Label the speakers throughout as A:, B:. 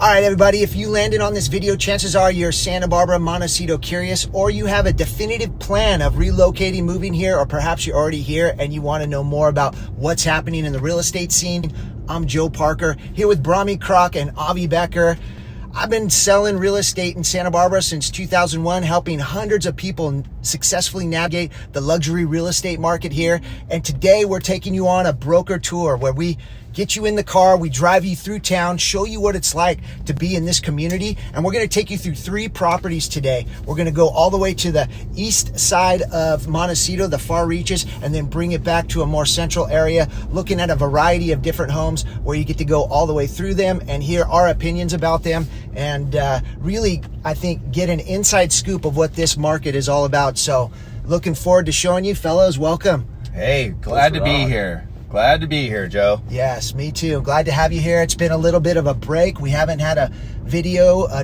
A: All right, everybody, if you landed on this video, chances are you're Santa Barbara, Montecito curious, or you have a definitive plan of relocating, moving here, or perhaps you're already here and you want to know more about what's happening in the real estate scene. I'm Joe Parker, here with Brahmi Kroc and Avi Becker. I've been selling real estate in Santa Barbara since 2001, helping hundreds of people successfully navigate the luxury real estate market here. And today we're taking you on a broker tour where we get you in the car, we drive you through town, show you what it's like to be in this community. And we're going to take you through 3 properties today. We're going to go all the way to the east side of Montecito, the far reaches, and then bring it back to a more central area, looking at a variety of different homes where you get to go all the way through them and hear our opinions about them. And really, I think, get an inside scoop of what this market is all about. So looking forward to showing you. Fellows, welcome.
B: Hey, glad to be here. Glad to be here, Joe.
A: Yes, me too. Glad to have you here. It's been a little bit of a break. We haven't had a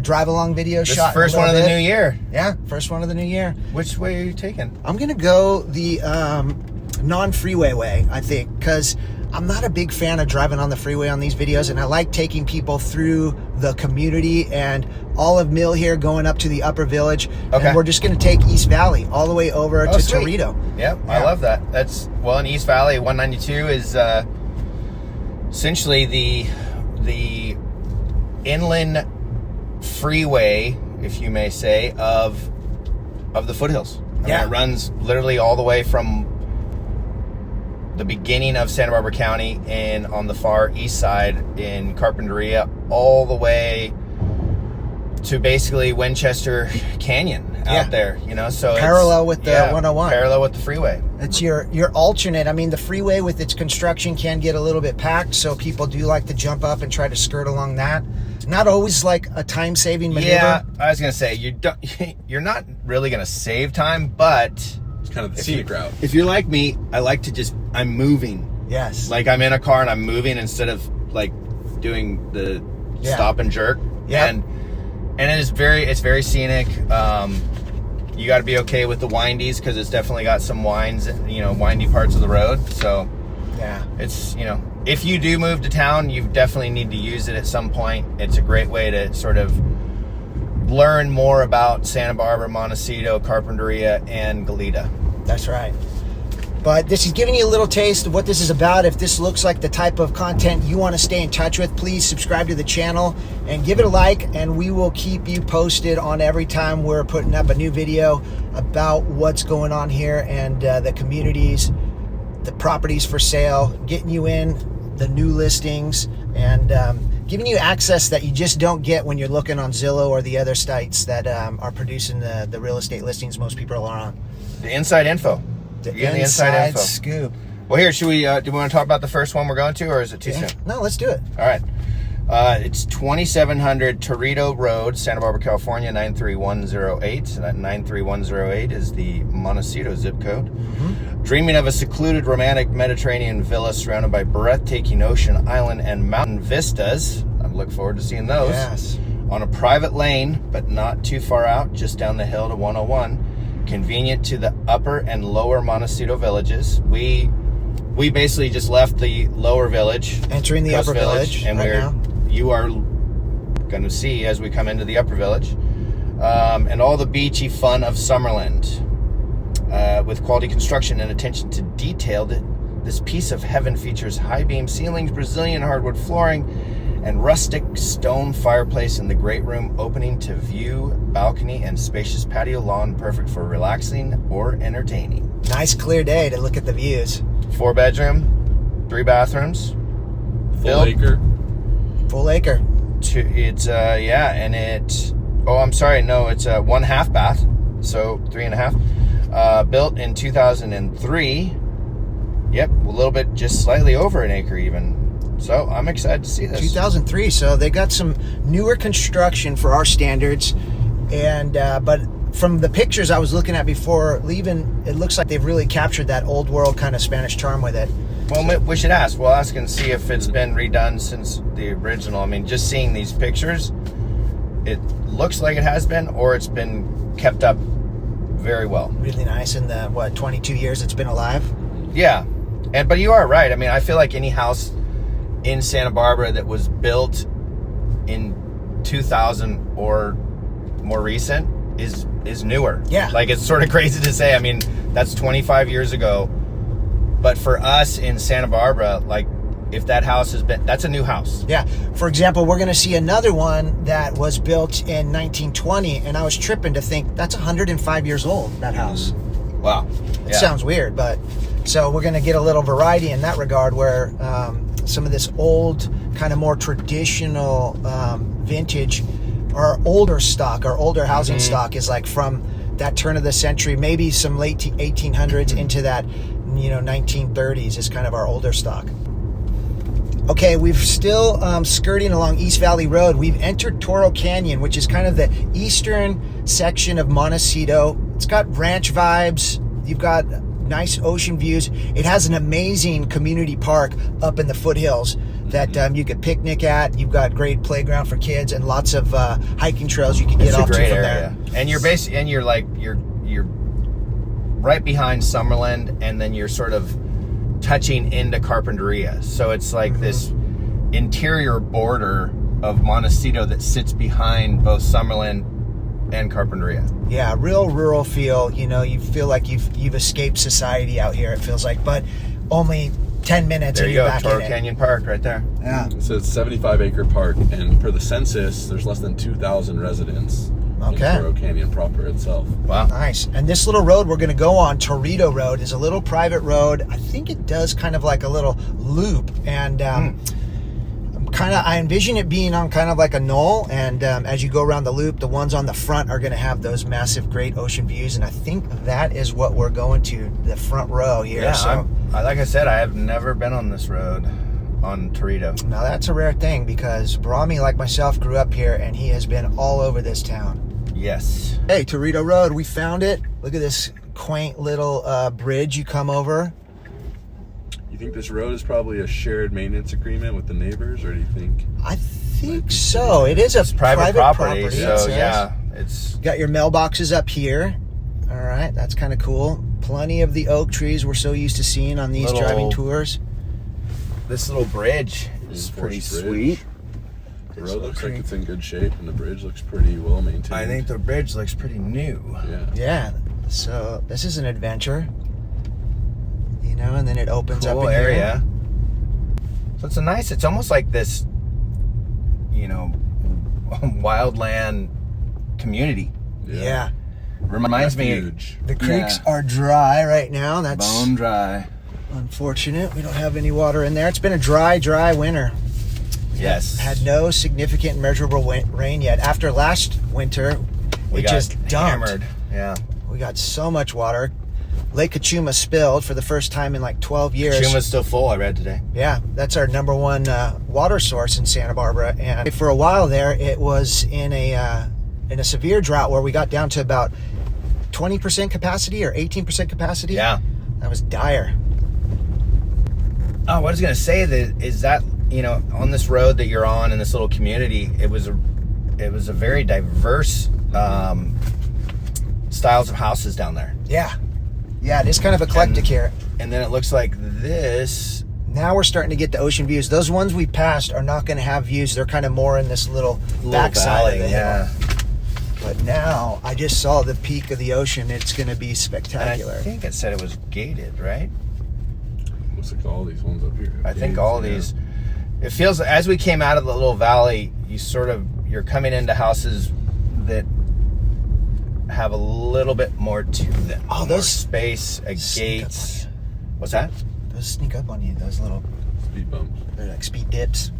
A: drive-along video shot.
B: First one of the new year.
A: Yeah, first one of the new year.
B: Which way are you taking?
A: I'm going to go the non-freeway way, I think, because I'm not a big fan of driving on the freeway on these videos, and I like taking people through the community and Olive Mill here going up to the Upper Village.
B: Okay.
A: And we're just going to take East Valley all the way over to
B: sweet.
A: Torito.
B: Yep, yeah. I love that. Well, in East Valley, 192 is essentially the inland freeway, if you may say, of the foothills. I mean, it runs literally all the way from the beginning of Santa Barbara County and on the far east side in Carpinteria, all the way to basically Winchester Canyon out there, you know, so
A: parallel with the 101.
B: Parallel with the freeway.
A: It's your alternate. I mean, the freeway with its construction can get a little bit packed, so people do like to jump up and try to skirt along that. Not always like a time-saving maneuver.
B: Yeah, I was gonna say you're not really gonna save time, but
C: it's kind of the scenic route.
B: If you're like me, I like to I'm moving.
A: Yes.
B: Like I'm in a car and I'm moving instead of like doing the stop and jerk.
A: Yeah.
B: And it's very scenic. You got to be okay with the windies because it's definitely got some windy parts of the road. So
A: yeah,
B: it's, if you do move to town, you definitely need to use it at some point. It's a great way to sort of learn more about Santa Barbara, Montecito, Carpinteria, and Goleta.
A: That's right. But this is giving you a little taste of what this is about. If this looks like the type of content you want to stay in touch with, please subscribe to the channel and give it a like, and we will keep you posted on every time we're putting up a new video about what's going on here and the communities, the properties for sale, getting you in the new listings, and giving you access that you just don't get when you're looking on Zillow or the other sites that are producing the real estate listings most people are on.
B: The inside info.
A: The inside info. Scoop.
B: Well, here, do we want to talk about the first one we're going to, or is it too soon?
A: No, let's do it.
B: All right. It's 2700 Torito Road, Santa Barbara, California, 93108. So that 93108 is the Montecito zip code. Mm-hmm. Dreaming of a secluded, romantic Mediterranean villa surrounded by breathtaking ocean, island, and mountain vistas. I look forward to seeing those.
A: Yes.
B: On a private lane, but not too far out, just down the hill to 101. Convenient to the upper and lower Montecito villages. We basically just left the lower village,
A: entering the upper village,
B: and you are going to see as we come into the upper village, and all the beachy fun of Summerland, with quality construction and attention to detail. This piece of heaven features high beam ceilings, Brazilian hardwood flooring, and rustic stone fireplace in the great room, opening to view, balcony, and spacious patio lawn, perfect for relaxing or entertaining.
A: Nice clear day to look at the views.
B: 4-bedroom, 3 bathrooms.
C: Full acre.
A: Full acre.
B: It's it's 1.5 bath, so 3.5. Built in 2003. Yep, a little bit, just slightly over an acre even. So I'm excited to see this.
A: 2003, so they got some newer construction for our standards, and but from the pictures I was looking at before leaving, it looks like they've really captured that old world kind of Spanish charm with it.
B: Well, we should ask. We'll ask and see if it's been redone since the original. I mean, just seeing these pictures, it looks like it has been, or it's been kept up very well.
A: Really nice in the 22 years it's been alive.
B: Yeah, but you are right. I mean, I feel like any house in Santa Barbara that was built in 2000 or more recent is newer.
A: Yeah.
B: Like, it's sort of crazy to say. I mean, that's 25 years ago. But for us in Santa Barbara, like, if that house has been, that's a new house.
A: Yeah. For example, we're going to see another one that was built in 1920, and I was tripping to think that's 105 years old, that house.
B: Wow.
A: It sounds weird, but so we're going to get a little variety in that regard where some of this old, kind of more traditional vintage, our older stock, our older housing stock is like from that turn of the century, maybe some late 1800s into that, 1930s is kind of our older stock. Okay, we've still skirting along East Valley Road. We've entered Toro Canyon, which is kind of the eastern section of Montecito. It's got ranch vibes. You've got nice ocean views. It has an amazing community park up in the foothills that you could picnic at. You've got great playground for kids and lots of hiking trails you can get off to from there.
B: And you're you're right behind Summerland, and then you're sort of touching into Carpinteria. So it's like this interior border of Montecito that sits behind both Summerland and Carpinteria.
A: Yeah, real rural feel. You feel like you've escaped society out here, it feels like, but only 10 minutes
B: there
A: and
B: you
A: you're
B: go,
A: back
B: Toro
A: in it.
B: Canyon Park right there.
A: Yeah.
C: So it's 75-acre park, and per the census, there's less than 2,000 residents in Toro Canyon proper itself.
B: Wow.
A: Nice. And this little road we're going to go on, Torito Road, is a little private road. I think it does kind of like a little loop, and I envision it being on kind of like a knoll, and as you go around the loop, the ones on the front are going to have those massive, great ocean views, and I think that is what we're going to, the front row here.
B: Yeah,
A: so,
B: like I said, I have never been on this road on Torito.
A: Now that's a rare thing because Brahmi, like myself, grew up here, and he has been all over this town.
B: Yes.
A: Hey, Torito Road, we found it. Look at this quaint little bridge you come over.
C: You think this road is probably a shared maintenance agreement with the neighbors, or do you think?
A: I think so. It is a
B: private property, so
A: yeah.
B: it's
A: got your mailboxes up here. All right, that's kind of cool. Plenty of the oak trees we're so used to seeing on these driving tours.
B: This little bridge is pretty sweet.
C: The road looks like it's in good shape, and the bridge looks pretty well maintained.
B: I think the bridge looks pretty new.
A: Yeah. So this is an adventure. And then it opens up in
B: area. So it's almost like this, wildland community.
A: Yeah.
B: Reminds me.
A: The creeks are dry right now. That's
B: bone dry.
A: Unfortunate. We don't have any water in there. It's been a dry winter.
B: Yes.
A: Had no significant measurable rain yet. After last winter, it just dumped.
B: Hammered. Yeah.
A: We got so much water. Lake Cachuma spilled for the first time in like 12 years.
B: Cachuma's still full, I read today.
A: Yeah, that's our number one water source in Santa Barbara. And for a while there, it was in a severe drought where we got down to about 20% capacity or 18% capacity.
B: Yeah.
A: That was dire.
B: Oh, what I was going to say is that, on this road that you're on in this little community, it was a very diverse styles of houses down there.
A: Yeah. Yeah, it is kind of eclectic here.
B: And then it looks like this.
A: Now we're starting to get the ocean views. Those ones we passed are not going to have views. They're kind of more in this little backside of the hill. But now I just saw the peak of the ocean. It's going to be spectacular.
B: And I think it said it was gated, right?
C: Looks like all these ones up here.
B: I think all these. It feels as we came out of the little valley, you're coming into houses that have a little bit more to them.
A: Oh,
B: those space, gates. What's that?
A: Those sneak up on you. Those little
C: speed bumps.
A: They're like speed dips.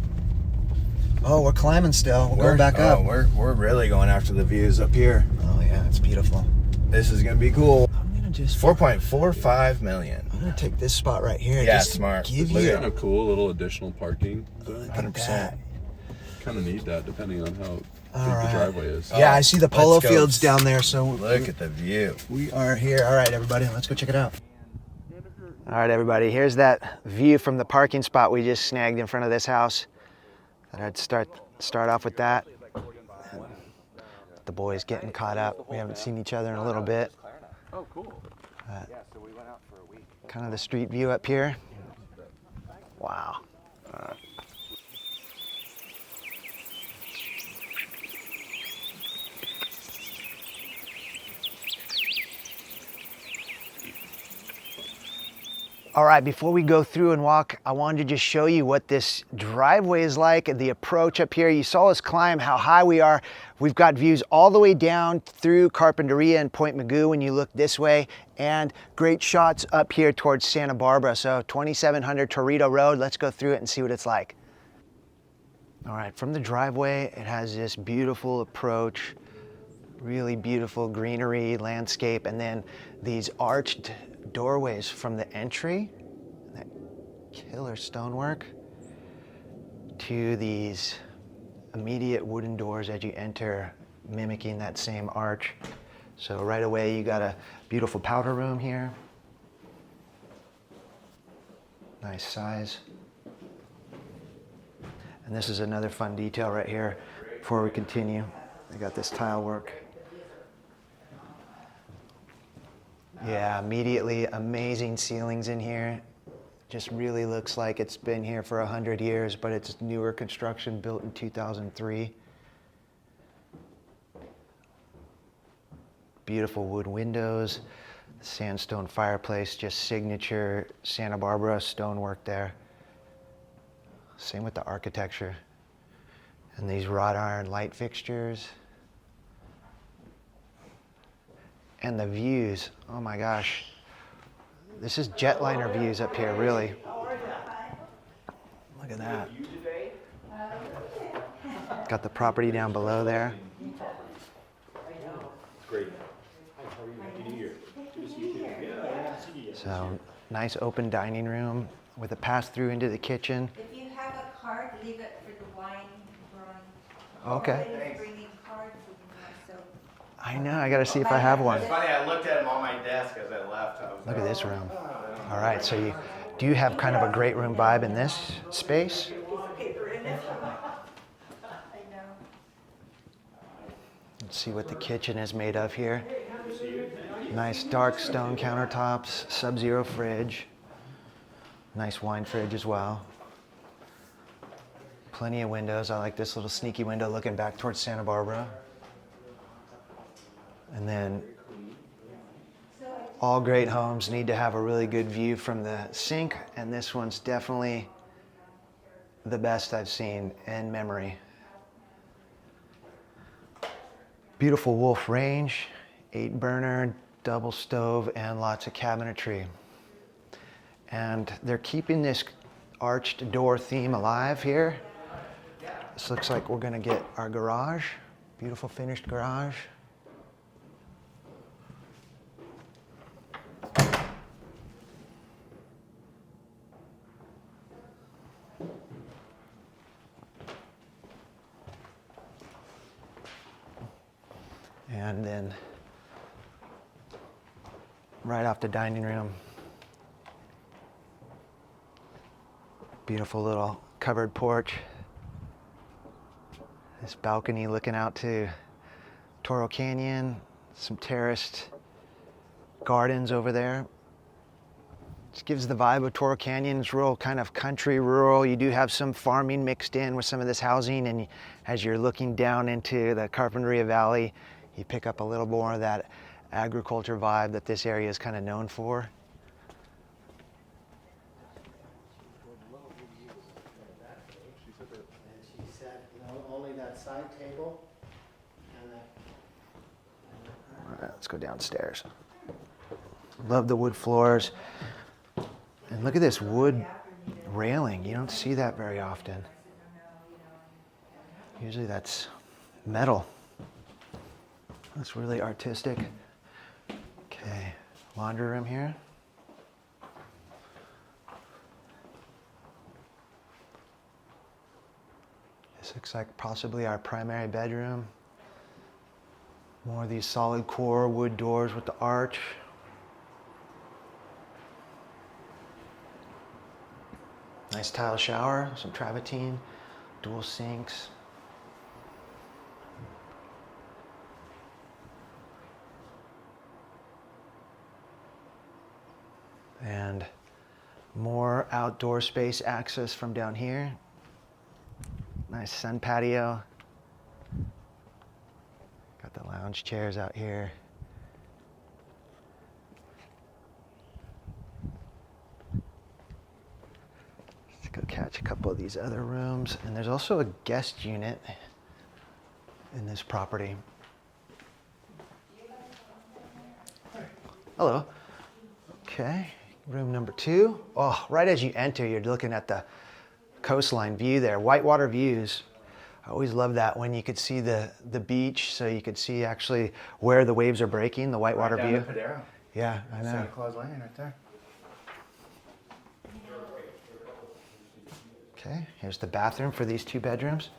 A: Oh, we're climbing still. We're going back up.
B: We're really going after the views up here.
A: Oh yeah, it's beautiful.
B: This is gonna be cool.
A: I'm gonna just
B: 4.45 million.
A: I'm gonna take this spot right here.
B: Yeah,
A: just
B: smart.
A: Give
C: It's
A: you
C: kind of cool, little additional parking.
B: 100%.
C: Kind of need that depending on how big
A: right.
C: the driveway is.
A: Yeah, I see the polo
B: let's go.
A: fields down there. So
B: Look at the view.
A: We are here. All right, everybody, let's go check it out. All right, everybody, here's that view from the parking spot we just snagged in front of this house. Thought I'd start off with that. The boys getting caught up. We haven't seen each other in a little bit.
B: Oh, cool.
A: Kind of the street view up here. Wow. All right, before we go through and walk, I wanted to just show you what this driveway is like and the approach up here. You saw us climb how high we are. We've got views all the way down through Carpinteria and Point Mugu when you look this way, and great shots up here towards Santa Barbara. So 2700 Torito Road, let's go through it and see what it's like. All right, from the driveway, it has this beautiful approach, really beautiful greenery, landscape, and then these arched doorways from the entry, that killer stonework, to these immediate wooden doors as you enter, mimicking that same arch. So right away you got a beautiful powder room here. Nice size. And this is another fun detail right here before we continue. I got this tile work. Yeah, immediately amazing ceilings in here. Just really looks like it's been here for 100 years, but it's newer construction, built in 2003. Beautiful wood windows, sandstone fireplace, just signature Santa Barbara stonework there. Same with the architecture. And these wrought iron light fixtures. And the views, oh my gosh. This is jetliner views up here, really. Look at that. Got the property down below there. So, nice open dining room with a pass-through into the kitchen.
D: If you have a card, leave it for the wine drawing.
A: Okay.
D: Bringing cards with you, so.
A: I know, I gotta see if I have one.
B: It's funny, I looked at them on my desk as I left.
A: Look at this room. All right, so do you have kind of a great room vibe in this space? Let's see what the kitchen is made of here. Nice dark stone countertops, sub-zero fridge. Nice wine fridge as well. Plenty of windows. I like this little sneaky window looking back towards Santa Barbara. And then all great homes need to have a really good view from the sink, and this one's definitely the best I've seen in memory. Beautiful Wolf range, 8-burner, double stove, and lots of cabinetry. And they're keeping this arched door theme alive here. This looks like we're gonna get our garage, beautiful finished garage. And then right off the dining room, beautiful little covered porch. This balcony looking out to Toro Canyon, some terraced gardens over there. Just gives the vibe of Toro Canyon. It's real kind of country, rural. You do have some farming mixed in with some of this housing, and as you're looking down into the Carpinteria Valley, you pick up a little more of that agriculture vibe that this area is kind of known for.
E: She said, only that side table and that.
A: All right, let's go downstairs. Love the wood floors. And look at this wood railing. You don't see that very often. Usually that's metal. That's really artistic. Okay, laundry room here. This looks like possibly our primary bedroom. More of these solid core wood doors with the arch. Nice tile shower, some travertine, dual sinks. And more outdoor space access from down here. Nice sun patio. Got the lounge chairs out here. a couple of these other rooms. And there's also a guest unit in this property. Hello. Okay, room number 2. Oh, right as you enter, you're looking at the coastline view there, whitewater views. I always love that when you could see the beach, so you could see actually where the waves are breaking, the whitewater view. Yeah, I know.
B: Santa Claus Lane right there.
A: Okay, here's the bathroom for these 2 bedrooms.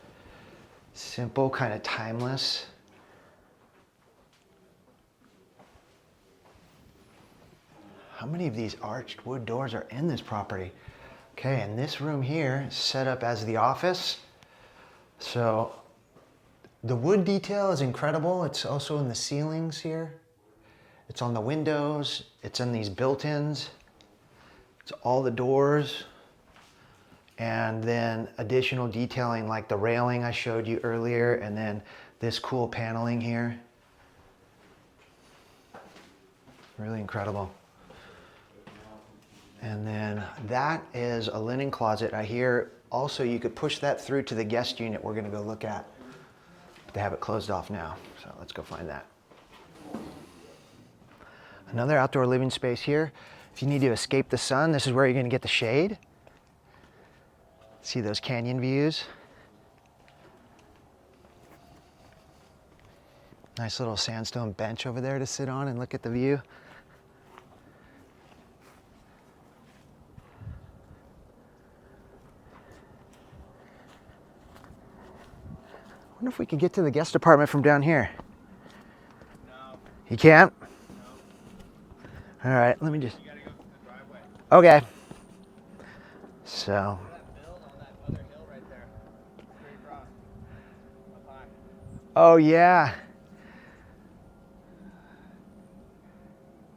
A: Simple, kind of timeless. How many of these arched wood doors are in this property? Okay, and this room here is set up as the office. So the wood detail is incredible. It's also in the ceilings here. It's on the windows. It's in these built-ins. It's all the doors. And then additional detailing like the railing I showed you earlier, and then this cool paneling here. Really incredible. And then that is a linen closet. I hear also you could push that through to the guest unit we're gonna go look at. They have it closed off now, so let's go find that. Another outdoor living space here. If you need to escape the sun, this is where you're gonna get the shade. See those canyon views? Nice little sandstone bench over there to sit on and look at the view. I wonder if we could get to the guest apartment from down here.
B: No.
A: You can't?
B: No.
A: All right, let me just...
B: You gotta go through the driveway.
A: Okay. So...
B: That build on that other hill right there. Straight across. Up high.
A: Oh, yeah.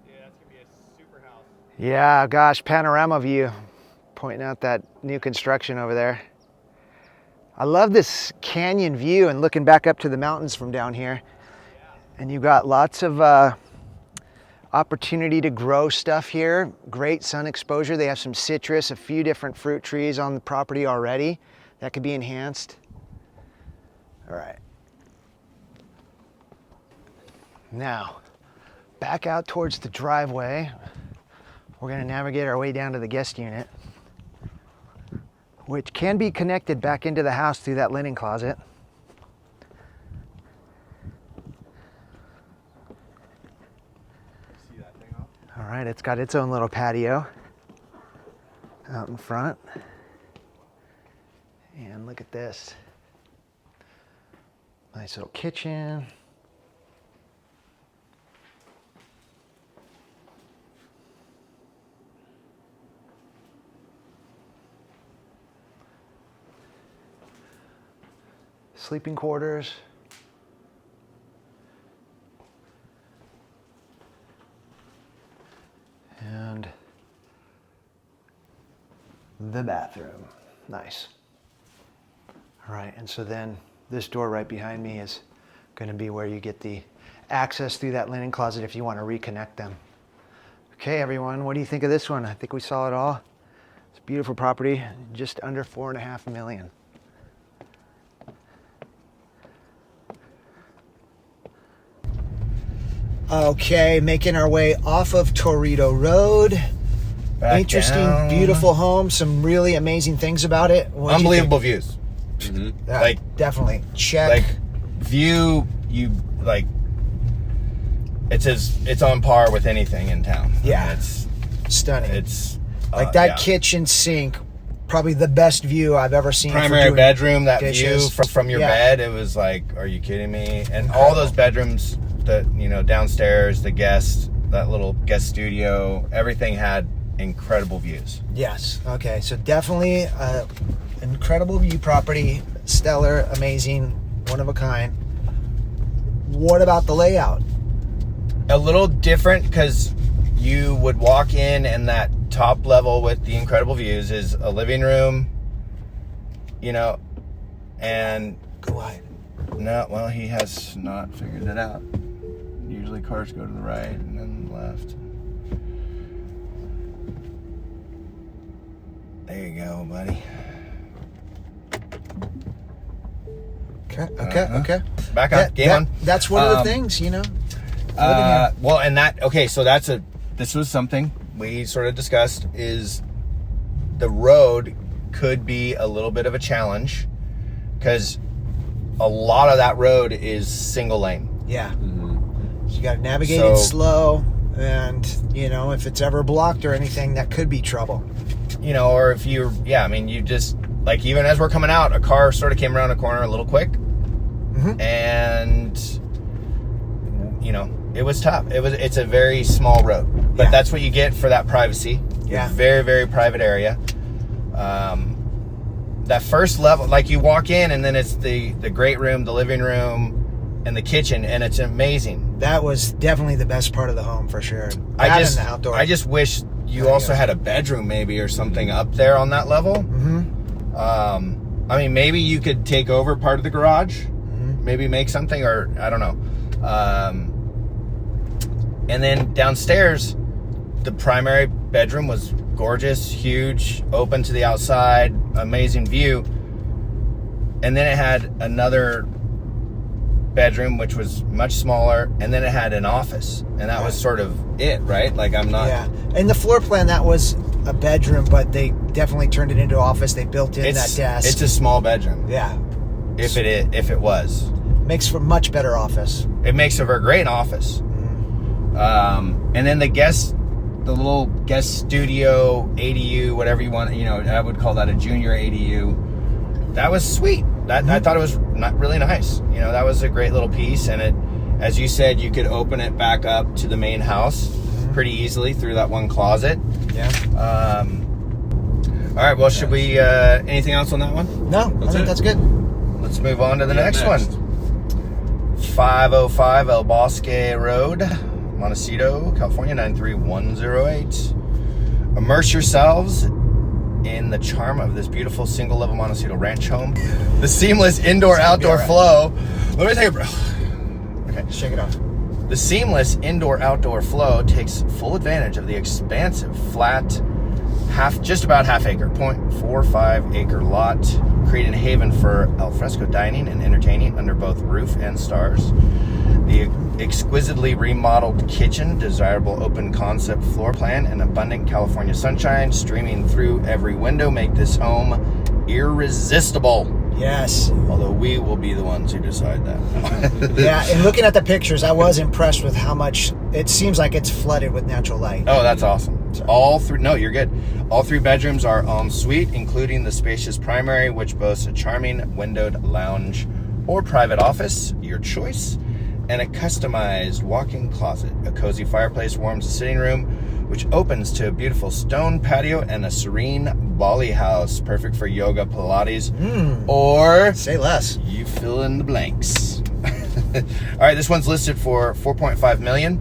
B: Yeah, that's gonna be a super house.
A: Yeah, gosh, panorama view. Pointing out that new construction over there. I love this canyon view and looking back up to the mountains from down here.
B: Yeah.
A: And you've got lots of opportunity to grow stuff here. Great sun exposure. They have some citrus, a few different fruit trees on the property already that could be enhanced. All right. Now, back out towards the driveway. We're gonna navigate our way down to the guest unit, which can be connected back into the house through that linen closet.
B: See that thing off?
A: All right, it's got its own little patio out in front. And look at this. Nice little kitchen. Sleeping quarters. And the bathroom. Nice. All right, and so then this door right behind me is going to be where you get the access through that linen closet if you want to reconnect them. Okay, everyone, what do you think of this one? I think we saw it all. It's a beautiful property, just under $4.5 million. Okay, making our way off of Torito Road.
B: Back
A: Interesting,
B: down.
A: beautiful home. Some really amazing things about it. What do you
B: Unbelievable views.
A: think?
B: Like
A: Definitely. Check.
B: Like view, you like. It's on par with anything in town.
A: Yeah.
B: I mean, it's
A: Stunning.
B: It's
A: like that
B: yeah.
A: kitchen sink, probably the best view I've ever seen. for
B: Primary
A: doing
B: bedroom, that
A: dishes.
B: view from your
A: Yeah.
B: bed, it was like, are you kidding me? And all those bedrooms, the downstairs, the guest, that little guest studio, everything had incredible views.
A: Yes. Okay. So definitely incredible view property, stellar, amazing, one of a kind. What about the layout?
B: A little different because you would walk in and that top level with the incredible views is a living room, and
A: Go wide.
B: no, well, he has not figured it out. Usually cars go to the right and then left. There you go, buddy.
A: Okay.
B: Back on. Game on.
A: That's one of the things, you know.
B: Well, and that, okay, so this was something we sort of discussed, is the road could be a little bit of a challenge because a lot of that road is single lane.
A: Yeah. So you got to navigate it slow, and, you know, if it's ever blocked or anything, that could be trouble.
B: You know, or if you just, like, even as we're coming out, a car sort of came around a corner a little quick, and, you know, it was tough. It's a very small road, but that's what you get for that privacy.
A: Yeah.
B: Very, very private area. That first level, like, you walk in and then it's the great room, the living room, and the kitchen, and it's amazing.
A: That was definitely the best part of the home for sure.
B: I just wish you also had a bedroom maybe or something up there on that level. I mean, maybe you could take over part of the garage, maybe make something, or I don't know. And then downstairs, the primary bedroom was gorgeous, huge, open to the outside, amazing view. And then it had another bedroom, which was much smaller, and then it had an office, and that was sort of it, right? Like, I'm not...
A: Yeah, in the floor plan, that was a bedroom, but they definitely turned it into an office. They built in that desk.
B: It's a small bedroom.
A: Yeah.
B: If it was.
A: Makes for a much better office.
B: It makes for a great office. And then the little guest studio, ADU, whatever you want, you know, I would call that a junior ADU. That was sweet. I thought it was really nice. You know, that was a great little piece. And it, as you said, you could open it back up to the main house pretty easily through that one closet.
A: Yeah.
B: All right. Well, should we, anything else on that one?
A: No, I think that's good.
B: Let's move on to the next one. 505 El Bosque Road, Montecito, California, 93108. Immerse yourselves in the charm of this beautiful single-level Montecito ranch home. The seamless indoor-outdoor flow. Let me take a breath. Okay,
A: shake it off.
B: The seamless indoor-outdoor flow takes full advantage of the expansive, flat, just about half acre, 0.45 acre lot, creating a haven for alfresco dining and entertaining under both roof and stars. The exquisitely remodeled kitchen, desirable open concept floor plan, and abundant California sunshine streaming through every window make this home irresistible.
A: Yes.
B: Although we will be the ones who decide that.
A: Yeah, and looking at the pictures, I was impressed with how much it seems like it's flooded with natural light.
B: Oh, that's awesome. No, you're good. All three bedrooms are en suite, including the spacious primary, which boasts a charming windowed lounge or private office, your choice, and a customized walk-in closet. A cozy fireplace warms the sitting room, which opens to a beautiful stone patio and a serene Bali house, perfect for yoga, Pilates, or...
A: Say less.
B: You fill in the blanks. All right, this one's listed for $4.5 million.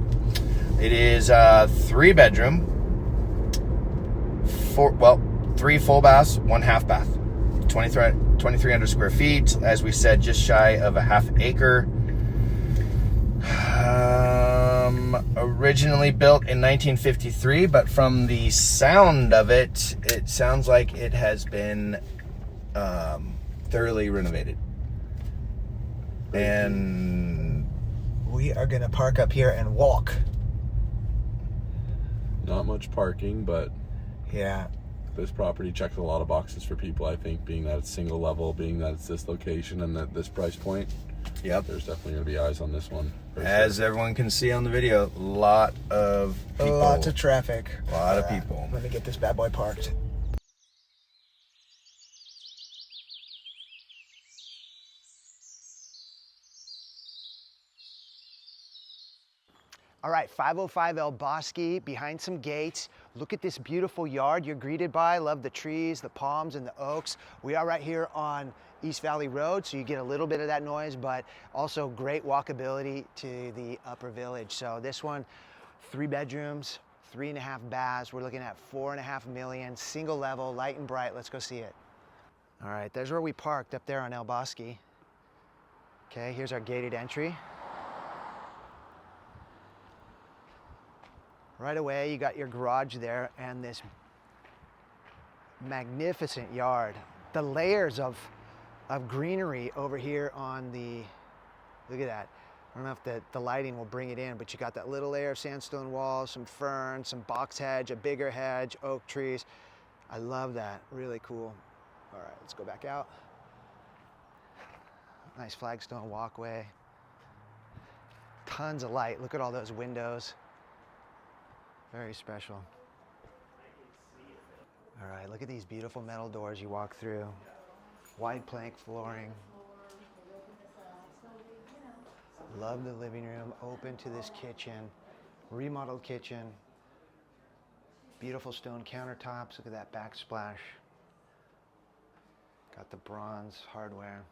B: It is a 3-bedroom, 3 full baths, 1 half bath, 2,300 square feet. As we said, just shy of a half acre. Originally built in 1953, but from the sound of it, it sounds like it has been thoroughly renovated. And
A: we are going to park up here and walk.
C: Not much parking, but
A: yeah,
C: this property checks a lot of boxes for people, I think, being that it's single level, being that it's this location and at this price point.
B: Yep.
C: There's definitely going to be eyes on this one.
B: As everyone can see on the video, lot of people.
A: Lots of traffic.
B: A lot of people.
A: Let me get this bad boy parked. All right, 505 El Bosque, behind some gates. Look at this beautiful yard you're greeted by. Love the trees, the palms, and the oaks. We are right here on East Valley Road, so you get a little bit of that noise, but also great walkability to the upper village. So this one, 3 bedrooms, 3.5 baths. We're looking at $4.5 million, single level, light and bright. Let's go see it. All right, there's where we parked, up there on El Bosque. Okay, here's our gated entry. Right away, you got your garage there and this magnificent yard. The layers of of greenery over here on the, look at that. I don't know if the lighting will bring it in, but you got that little layer of sandstone walls, some ferns, some box hedge, a bigger hedge, oak trees. I love that, really cool. All right, let's go back out. Nice flagstone walkway. Tons of light, look at all those windows. Very special. All right, look at these beautiful metal doors you walk through. Wide plank flooring. Love the living room, open to this kitchen, remodeled kitchen. Beautiful stone countertops, look at that backsplash. Got the bronze hardware.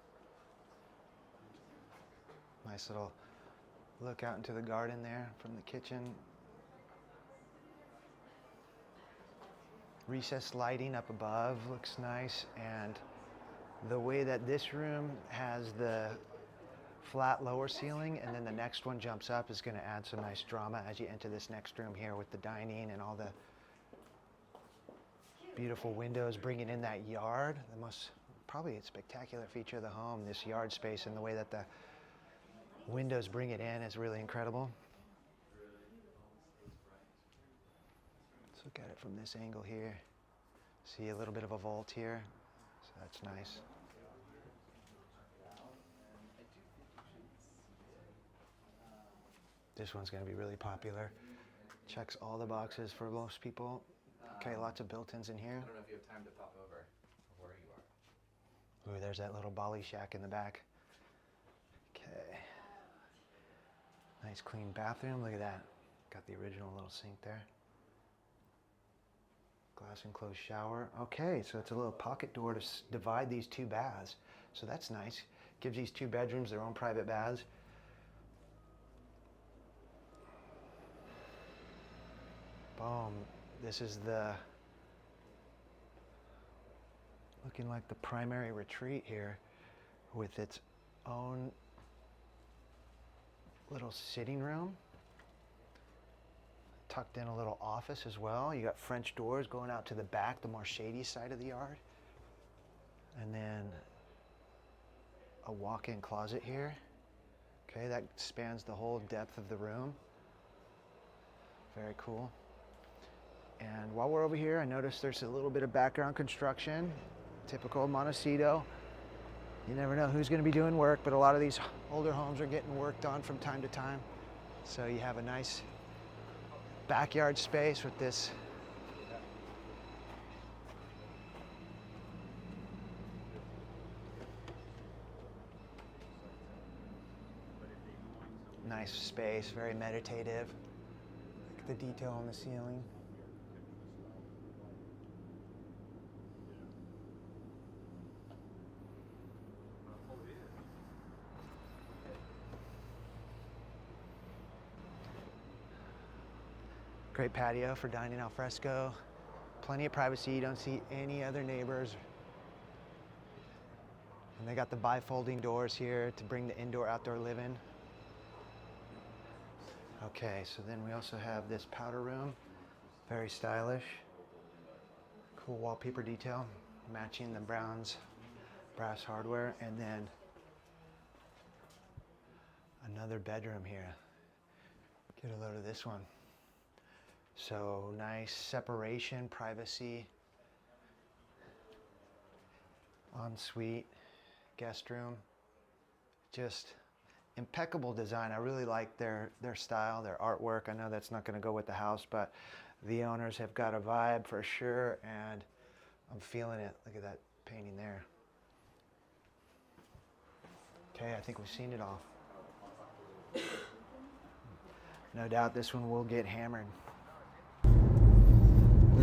A: Nice little look out into the garden there from the kitchen. Recessed lighting up above looks nice, and the way that this room has the flat lower ceiling and then the next one jumps up is going to add some nice drama as you enter this next room here with the dining and all the beautiful windows bringing in that yard. The most probably a spectacular feature of the home, this yard space, and the way that the windows bring it in is really incredible. Let's look at it from this angle here. See a little bit of a vault here, so that's nice. This one's going to be really popular. Checks all the boxes for most people. Okay, lots of built-ins in here.
B: I don't know if you have time to pop over where you are.
A: Ooh, there's that little bolly shack in the back. Okay. Nice clean bathroom. Look at that. Got the original little sink there. Glass enclosed shower. Okay, so it's a little pocket door to divide these two baths. So that's nice. Gives these two bedrooms their own private baths. Boom. This is the, looking like the primary retreat here with its own little sitting room. Tucked in a little office as well. You got French doors going out to the back, the more shady side of the yard. And then a walk-in closet here. Okay, that spans the whole depth of the room. Very cool. And while we're over here, I noticed there's a little bit of background construction. Typical Montecito. You never know who's going to be doing work, but a lot of these older homes are getting worked on from time to time. So you have a nice backyard space with this nice space, very meditative. Look at the detail on the ceiling. Great patio for dining al fresco. Plenty of privacy. You don't see any other neighbors. And they got the bifolding doors here to bring the indoor-outdoor living. Okay, so then we also have this powder room. Very stylish. Cool wallpaper detail, matching the browns, brass hardware. And then another bedroom here. Get a load of this one. So nice separation, privacy, ensuite, guest room. Just impeccable design. I really like their style, their artwork. I know that's not going to go with the house, but the owners have got a vibe for sure, and I'm feeling it. Look at that painting there. Okay, I think we've seen it all. No doubt this one will get hammered.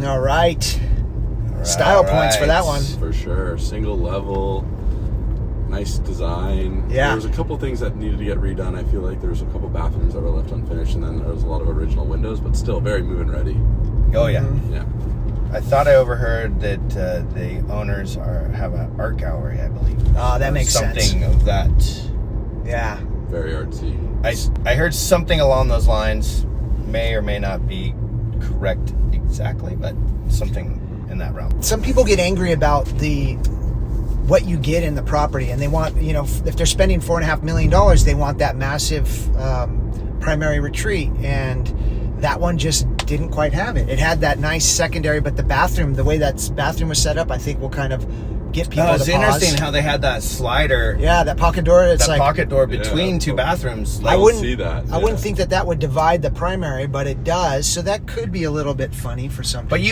A: All right. Style points for that one.
C: For sure. Single level, nice design.
A: Yeah.
C: There was a couple things that needed to get redone. I feel like there was a couple bathrooms that were left unfinished, and then there was a lot of original windows, but still very move-in ready.
B: Oh, yeah.
C: Yeah.
B: I thought I overheard that the owners have an art gallery, I believe.
A: Oh, that makes sense.
B: Something of that.
A: Yeah.
C: Very artsy.
B: I heard something along those lines. May or may not be correct exactly, but something in that realm.
A: Some people get angry about the what you get in the property. And they want, you know, if they're spending $4.5 million, they want that massive primary retreat. And that one just didn't quite have it. It had that nice secondary, but the bathroom, the way that bathroom was set up, I think will kind of get people to
B: it's
A: pause.
B: interesting how they had that slider.
A: Yeah, that pocket door. It's
B: that
A: like
B: pocket door between two bathrooms.
A: I wouldn't
C: see that.
A: I wouldn't think that would divide the primary, but it does. So that could be a little bit funny for some people.
B: But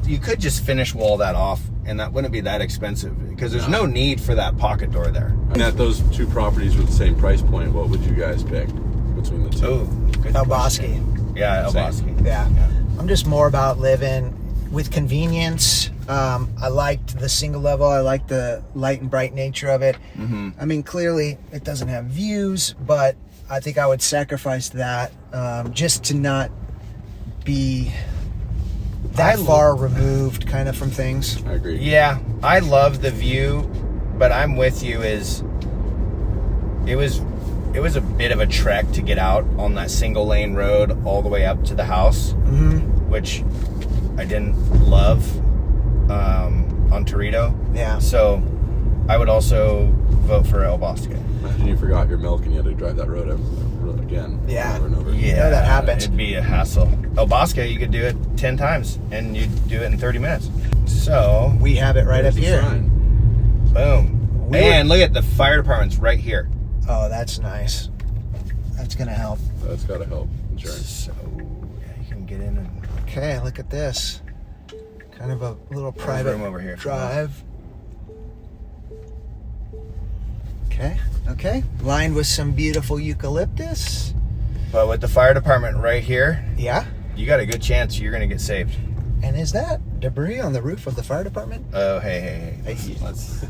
B: you could just finish wall that off, and that wouldn't be that expensive because there's no need for that pocket door there.
C: And at those two properties with the same price point, what would you guys pick between the two?
B: Oh, good
A: El
B: question.
A: Bosque.
B: Yeah, El Bosque.
A: Yeah. I'm just more about living with convenience. I liked the single level. I liked the light and bright nature of it.
B: Mm-hmm.
A: I mean, clearly it doesn't have views, but I think I would sacrifice that just to not be that far removed kind of from things.
C: I agree.
B: Yeah, I love the view, but I'm with you. It was a bit of a trek to get out on that single lane road all the way up to the house, which I didn't love on Torito.
A: Yeah.
B: So I would also vote for El Bosque.
C: Imagine you forgot your milk and you had to drive that road again.
A: Yeah.
C: Over and over.
B: Yeah,
A: You know that happens.
B: It'd be a hassle. El Bosque, you could do it 10 times, and you'd do it in 30 minutes. So
A: We have it right
C: There's
A: up
C: the
A: here.
C: sign.
B: boom. And look at the fire department's right here.
A: Oh, that's nice. That's going to help.
C: That's got to help insurance.
B: So yeah, you can get in and
A: Okay, look at this. Kind of a little private
B: room over here.
A: drive. Okay. Lined with some beautiful eucalyptus.
B: But with the fire department right here,
A: Yeah.
B: you got a good chance you're gonna get saved.
A: And is that debris on the roof of the fire department?
B: Oh, hey. Let's.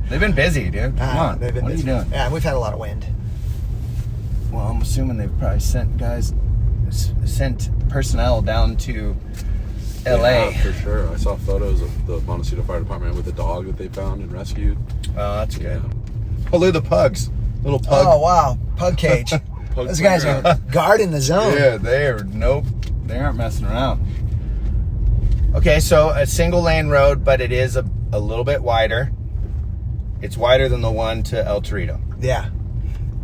B: They've been busy, dude. Come on.
A: They've been
B: What
A: busy.
B: are you doing?
A: Yeah, we've had a lot of wind.
B: Well, I'm assuming they've probably sent personnel down to LA.
C: Yeah, for sure. I saw photos of the Montecito Fire Department with the dog that they found and rescued.
B: Oh, that's good.
C: Yeah.
B: Oh, look at the pugs. Little pug.
A: Oh, wow. Pug cage.
C: Pug
A: Those guys are guarding the zone.
B: Yeah, they aren't messing around. Okay, so a single lane road, but it is a little bit wider. It's wider than the one to El Torito.
A: Yeah.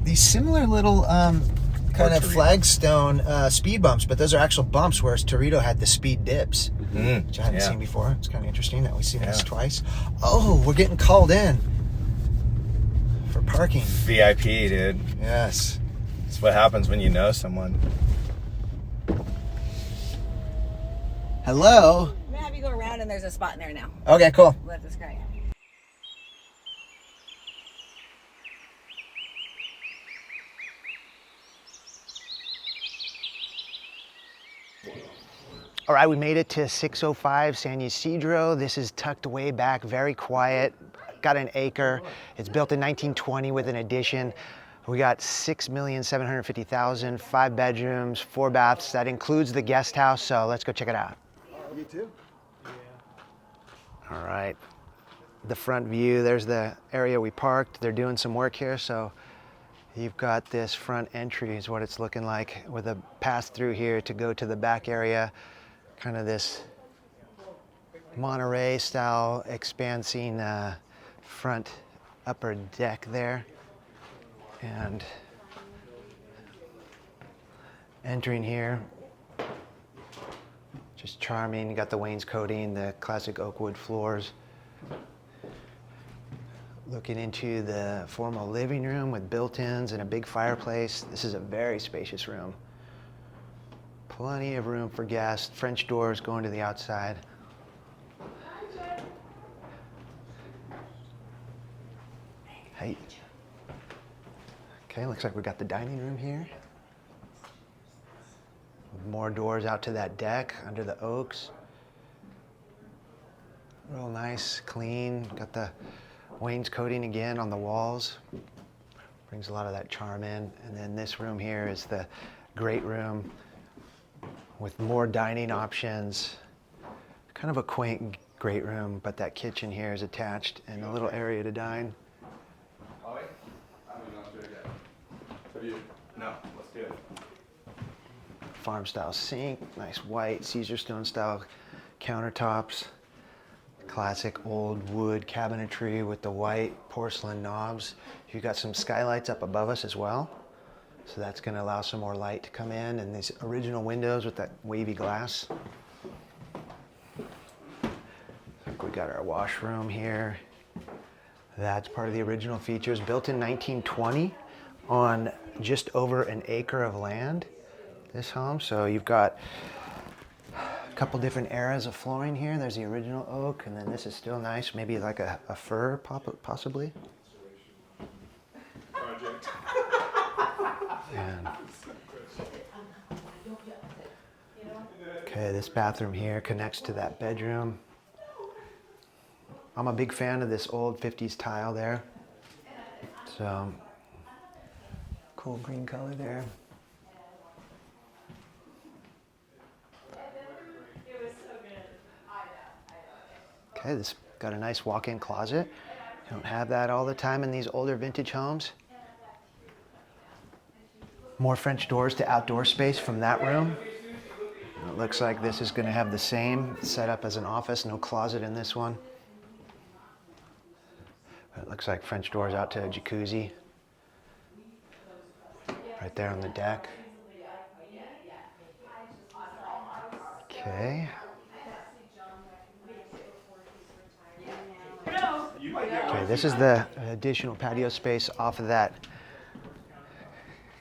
A: These similar little kind of
B: Torito.
A: flagstone speed bumps, but those are actual bumps, whereas Torito had the speed dips, which I hadn't seen before. It's kind of interesting that we've seen this twice. Oh, we're getting called in for parking.
B: VIP, dude.
A: Yes.
B: That's what happens when you know someone.
A: Hello.
F: I'm gonna have you go around and there's a spot in there now.
A: Okay, cool.
F: Let this guy.
A: All right, we made it to 605 San Ysidro. This is tucked way back, very quiet. Got an acre. It's built in 1920 with an addition. We got 6,750,000, 5 bedrooms, 4 baths. That includes the guest house, so let's go check it out.
E: You too?
A: All right, the front view, there's the area we parked. They're doing some work here, so you've got this front entry is what it's looking like with a pass through here to go to the back area. Kind of this Monterey style expansing front upper deck there. And entering here, just charming. You got the wainscoting, the classic oak wood floors. Looking into the formal living room with built-ins and a big fireplace. This is a very spacious room. Plenty of room for guests. French doors going to the outside. Hey. Okay, looks like we got the dining room here. More doors out to that deck under the oaks. Real nice, clean. Got the wainscoting again on the walls. Brings a lot of that charm in. And then this room here is the great room with more dining options. Kind of a quaint great room, but that kitchen here is attached and a little area to dine.
B: No, let's do it.
A: Farm style sink, nice white Caesar stone style countertops. classic old wood cabinetry with the white porcelain knobs. You've got some skylights up above us as well. So that's going to allow some more light to come in, and these original windows with that wavy glass. We got our washroom here. That's part of the original features, built in 1920 on just over an acre of land, this home. So you've got a couple different eras of flooring here. There's the original oak, and then this is still nice, maybe like a fir possibly. And okay, this bathroom here connects to that bedroom. I'm a big fan of this old 50s tile there. So, cool green color there. Okay, this got a nice walk-in closet. You don't have that all the time in these older vintage homes. More French doors to outdoor space from that room. It looks like this is going to have the same setup as an office, no closet in this one. It looks like French doors out to a jacuzzi. Right there on the deck. Okay. Okay, this is the additional patio space off of that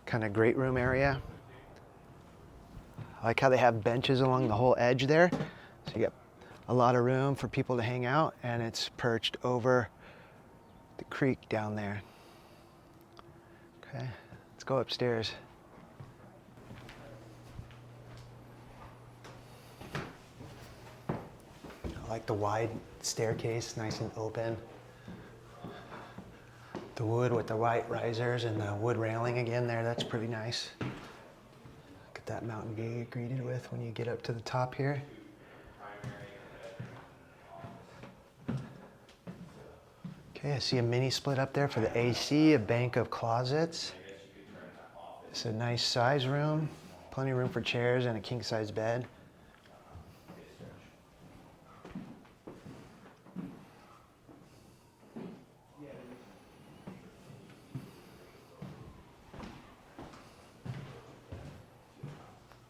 A: kind of great room area. I like how they have benches along the whole edge there. So you get a lot of room for people to hang out, and it's perched over the creek down there. Okay, let's go upstairs. I like the wide staircase, nice and open. The wood with the white risers and the wood railing again there, that's pretty nice. Look at that mountain view you're greeted with when you get up to the top here. Okay, I see a mini split up there for the AC, a bank of closets. It's a nice size room, plenty of room for chairs and a king size bed.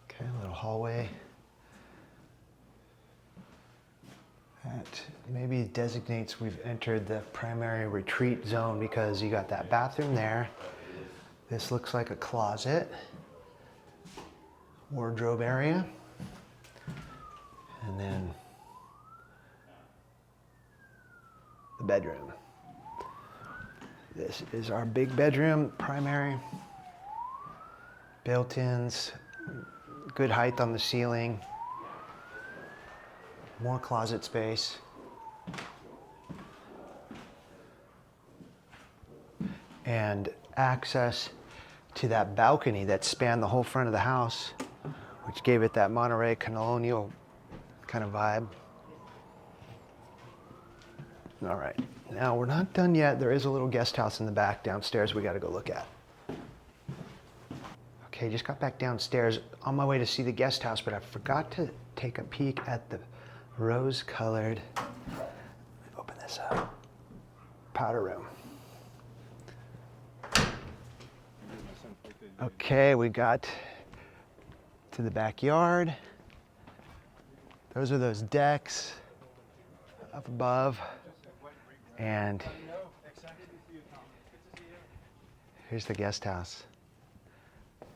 A: Okay, a little hallway. That maybe designates we've entered the primary retreat zone because you got that bathroom there. This looks like a closet, wardrobe area, and then the bedroom. This is our big bedroom, primary, built-ins, good height on the ceiling. More closet space. And access to that balcony that spanned the whole front of the house, which gave it that Monterey colonial kind of vibe. All right, now we're not done yet. There is a little guest house in the back downstairs we got to go look at. Okay, just got back downstairs on my way to see the guest house, but I forgot to take a peek at the rose-colored, open this up, powder room. Okay, we got to the backyard. Those are those decks up above. And here's the guest house.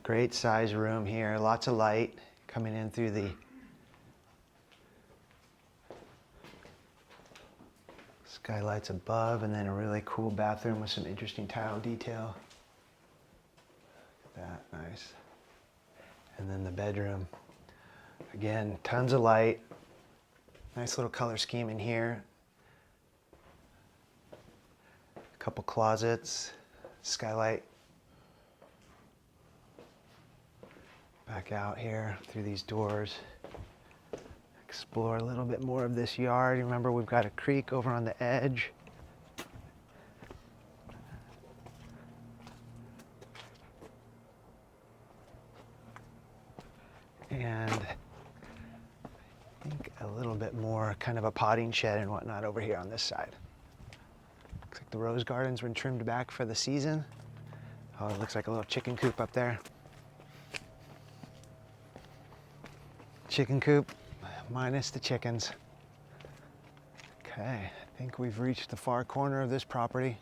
A: Great size room here, lots of light coming in through the skylights above, and then a really cool bathroom with some interesting tile detail. Look at that, nice. And then the bedroom. Again, tons of light. Nice little color scheme in here. A couple closets, skylight. Back out here through these doors. Explore a little bit more of this yard. Remember, we've got a creek over on the edge. And I think a little bit bit more kind of a potting shed and whatnot over here on this side. Looks like the rose gardens been trimmed back for the season. Oh, it looks like a little chicken coop up there. Chicken coop minus the chickens. Okay, I think we've reached the far corner of this property.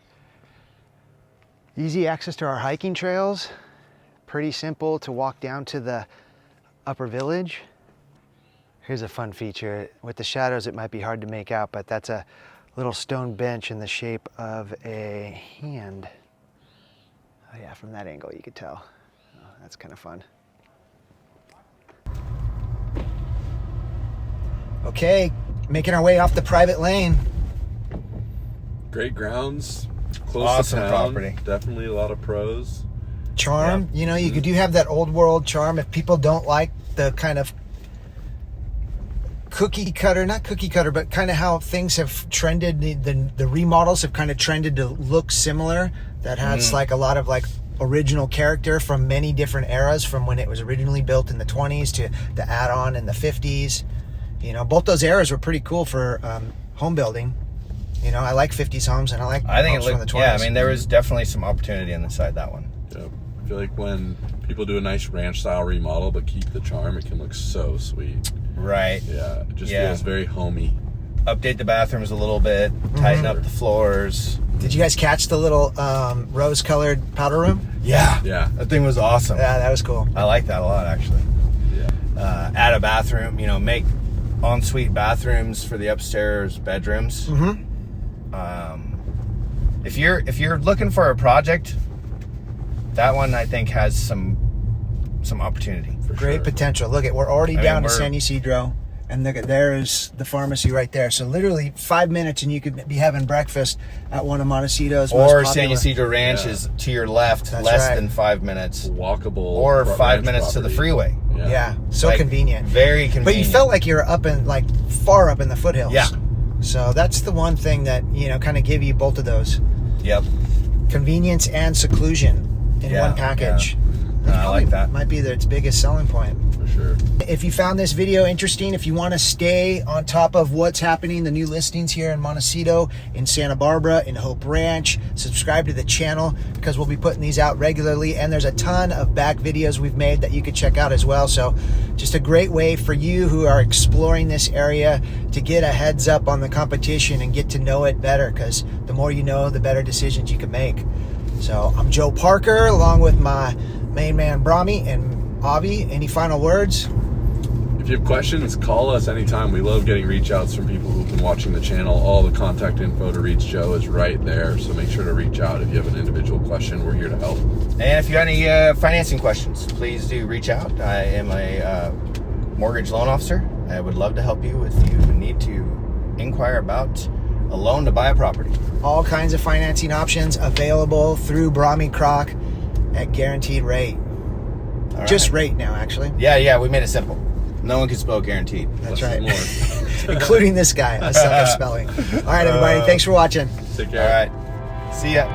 A: Easy access to our hiking trails. Pretty simple to walk down to the upper village. Here's a fun feature. With the shadows, it might be hard to make out, but that's a little stone bench in the shape of a hand. Oh yeah, from that angle you could tell. Oh, that's kind of fun. Okay, making our way off the private lane.
C: Great grounds, close
B: Awesome
C: to town.
B: property.
C: Definitely a lot of pros.
A: Charm,
B: Yeah.
A: you know, you do have that old world charm. If people don't like the kind of cookie cutter, not cookie cutter, but kind of how things have trended, the remodels have kind of trended to look similar. That has like a lot of like original character from many different eras, from when it was originally built in the 20s to the add-on in the 50s. You know, both those eras were pretty cool for home building. You know, I like 50s homes and I like
B: I think
A: homes
B: it
A: from
B: looked,
A: the 20s.
B: yeah, I mean, there was definitely some opportunity inside that one.
C: Yep. I feel like when people do a nice ranch style remodel but keep the charm, it can look so sweet.
B: Right.
C: Yeah, it just
B: Yeah.
C: feels very homey.
B: Update the bathrooms a little bit, tighten up the floors.
A: Did you guys catch the little rose-colored powder room?
B: Yeah.
C: Yeah.
B: That thing was awesome.
A: Yeah, that was cool.
B: I like that a lot, actually.
C: Yeah.
B: Add a bathroom, you know, make ensuite bathrooms for the upstairs bedrooms.
A: Mm-hmm.
B: If you're looking for a project, that one I think has some opportunity.
C: For
A: Great
C: sure.
A: potential. Look at, we're already
B: I mean,
A: down to
B: we're-
A: San Ysidro, and look at, there is the pharmacy right there. So literally 5 minutes and you could be having breakfast at one of Montecito's most
B: Or San
A: popular.
B: Ysidro Ranch
C: Yeah.
B: is to your left,
A: That's
B: less
A: right.
B: than 5 minutes.
C: Walkable.
B: Or
C: ranch
B: 5 minutes to the
C: property.
B: freeway.
A: Yeah, so
B: Like,
A: convenient.
B: Very convenient.
A: But you felt like you were up in, like, far up in the foothills.
B: Yeah.
A: So that's the one thing that, you know, kind of give you both of those.
B: Yep.
A: Convenience and seclusion in
B: Yeah,
A: one package.
B: No, I like that.
A: Might be its biggest selling point.
C: For sure.
A: If you found this video interesting, if you want to stay on top of what's happening, the new listings here in Montecito, in Santa Barbara, in Hope Ranch, subscribe to the channel because we'll be putting these out regularly. And there's a ton of back videos we've made that you could check out as well. So just a great way for you who are exploring this area to get a heads up on the competition and get to know it better, because the more you know, the better decisions you can make. So I'm Joe Parker, along with my main man Brahmi and Avi. Any final words?
C: If you have questions, call us anytime. We love getting reach outs from people who've been watching the channel. All the contact info to reach Joe is right there, so make sure to reach out if you have an individual question. We're here to help.
B: And if you got any financing questions, please do reach out. I am a mortgage loan officer. I would love to help you if you need to inquire about a loan to buy a property.
A: All kinds of financing options available through Brahmi Croc at guaranteed rate.
B: All
A: Just
B: right.
A: rate now, actually.
B: Yeah, we made it simple. No one can spell guaranteed.
A: That's
C: Less
A: right.
C: is more.
A: Including this guy. I suck at spelling. All right, everybody. Thanks for watching.
C: Take
B: All
C: care.
B: right. See ya.